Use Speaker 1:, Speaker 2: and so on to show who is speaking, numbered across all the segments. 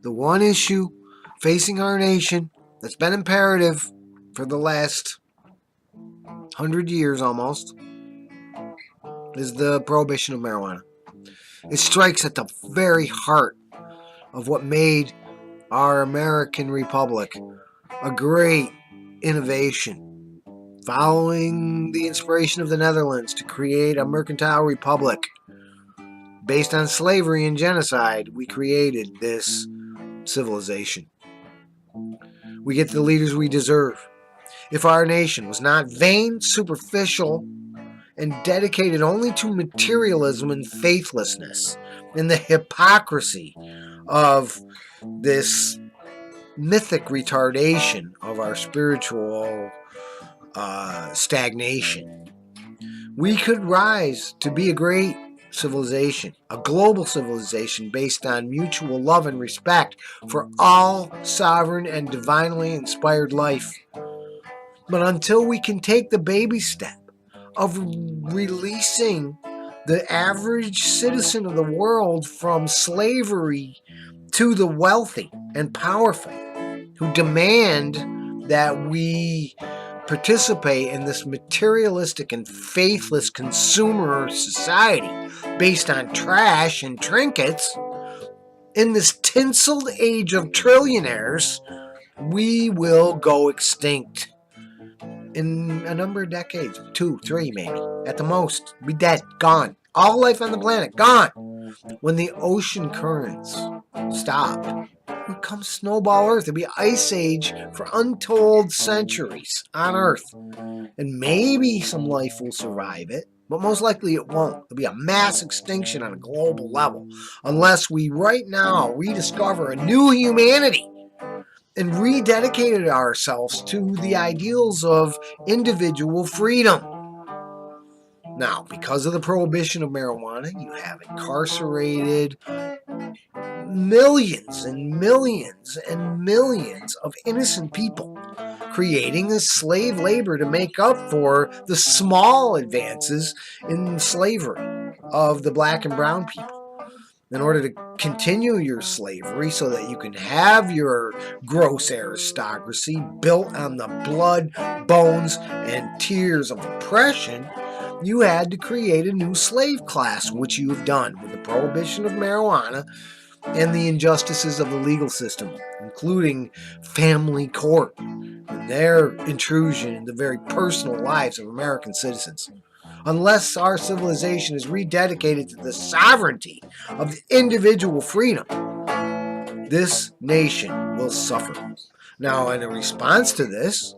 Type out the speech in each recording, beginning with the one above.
Speaker 1: The one issue facing our nation that's been imperative for the last 100 years almost is the prohibition of marijuana. It strikes at the very heart of what made our American Republic a great innovation, following the inspiration of the Netherlands to create a mercantile republic based on slavery and genocide. We created this civilization. We get the leaders we deserve. If our nation was not vain, superficial, and dedicated only to materialism and faithlessness, and the hypocrisy of this mythic retardation of our spiritual stagnation, we could rise to be a great civilization, a global civilization based on mutual love and respect for all sovereign and divinely inspired life. But until we can take the baby step of releasing the average citizen of the world from slavery to the wealthy and powerful, who demand that we participate in this materialistic and faithless consumer society based on trash and trinkets, in this tinseled age of trillionaires, we will go extinct in a number of decades, 2, 3 maybe, at the most. Be dead, gone. All life on the planet, gone. When the ocean currents stop, it becomes snowball Earth. It'll be ice age for untold centuries on Earth. And maybe some life will survive it, but most likely it won't. There'll be a mass extinction on a global level unless we right now rediscover a new humanity and rededicated ourselves to the ideals of individual freedom. Now, because of the prohibition of marijuana, you have incarcerated millions and millions and millions of innocent people, creating this slave labor to make up for the small advances in slavery of the black and brown people. In order to continue your slavery so that you can have your gross aristocracy built on the blood, bones, and tears of oppression, you had to create a new slave class, which you have done with the prohibition of marijuana and the injustices of the legal system, including family court and their intrusion into the very personal lives of American citizens. Unless our civilization is rededicated to the sovereignty of individual freedom, this nation will suffer. Now, in a response to this,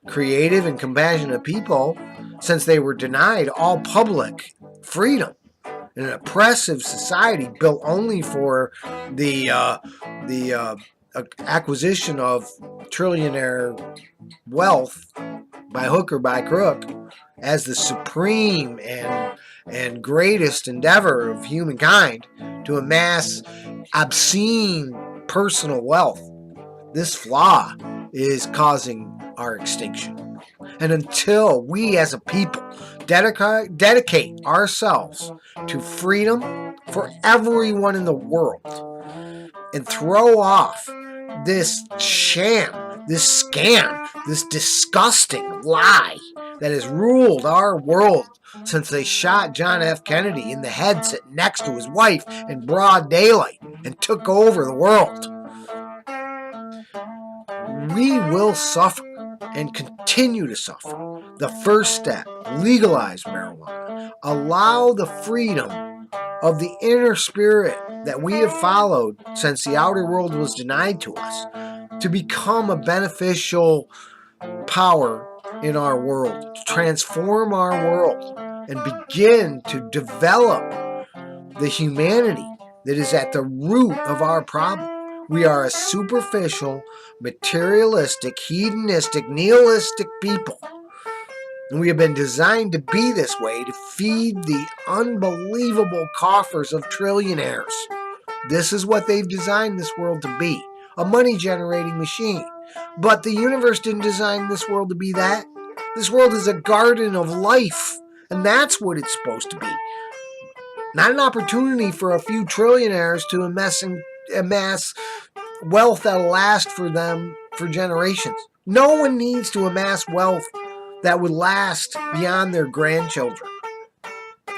Speaker 1: creative and compassionate people, since they were denied all public freedom in an oppressive society built only for the acquisition of trillionaire wealth by hook or by crook, as the supreme and greatest endeavor of humankind to amass obscene personal wealth, this flaw is causing our extinction. And until we as a people dedicate ourselves to freedom for everyone in the world and throw off this sham, this scam, this disgusting lie that has ruled our world since they shot John F. Kennedy in the head sitting next to his wife in broad daylight and took over the world, we will suffer and continue to suffer. The first step, legalize marijuana. Allow the freedom of the inner spirit that we have followed since the outer world was denied to us to become a beneficial power in our world, to transform our world and begin to develop the humanity that is at the root of our problem. We are a superficial, materialistic, hedonistic, nihilistic people. And we have been designed to be this way to feed the unbelievable coffers of trillionaires. This is what they've designed this world to be, a money-generating machine. But the universe didn't design this world to be that. This world is a garden of life, and that's what it's supposed to be. Not an opportunity for a few trillionaires to amass wealth that'll last for them for generations. No one needs to amass wealth that would last beyond their grandchildren.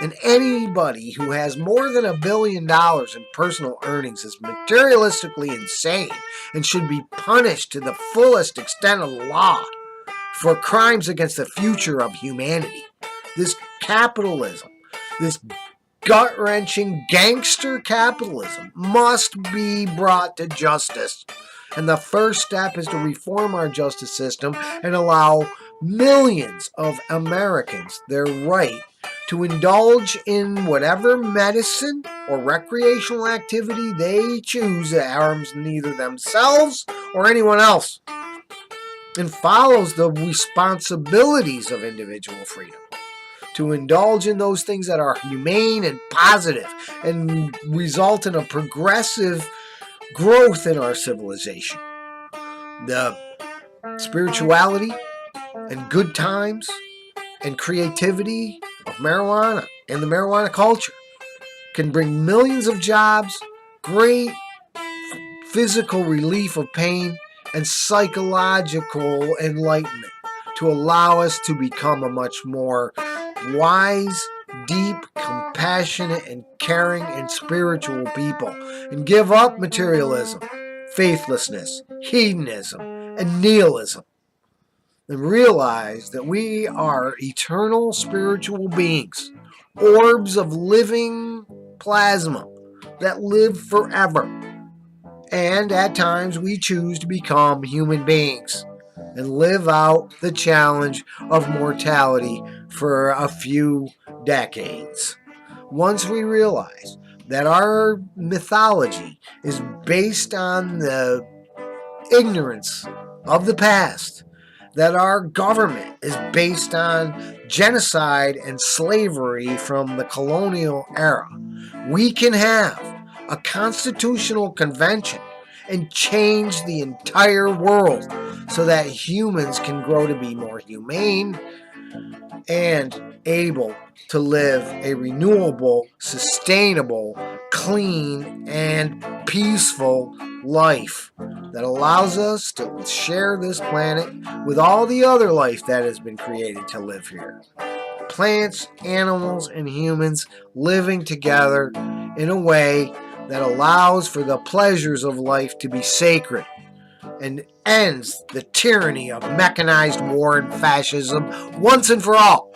Speaker 1: And anybody who has more than $1 billion in personal earnings is materialistically insane and should be punished to the fullest extent of the law for crimes against the future of humanity. This capitalism, this gut-wrenching gangster capitalism must be brought to justice. And the first step is to reform our justice system and allow millions of Americans their right to indulge in whatever medicine or recreational activity they choose that harms neither themselves or anyone else and follows the responsibilities of individual freedom to indulge in those things that are humane and positive and result in a progressive growth in our civilization. The spirituality and good times and creativity of marijuana and the marijuana culture can bring millions of jobs, great physical relief of pain, and psychological enlightenment to allow us to become a much more wise, deep, compassionate, and caring and spiritual people and give up materialism, faithlessness, hedonism, and nihilism and realize that we are eternal spiritual beings, orbs of living plasma that live forever. And at times we choose to become human beings and live out the challenge of mortality for a few decades. Once we realize that our mythology is based on the ignorance of the past, that our government is based on genocide and slavery from the colonial era, we can have a constitutional convention and change the entire world so that humans can grow to be more humane and able to live a renewable, sustainable, clean, and peaceful life that allows us to share this planet with all the other life that has been created to live here. Plants, animals, and humans living together in a way that allows for the pleasures of life to be sacred and ends the tyranny of mechanized war and fascism once and for all.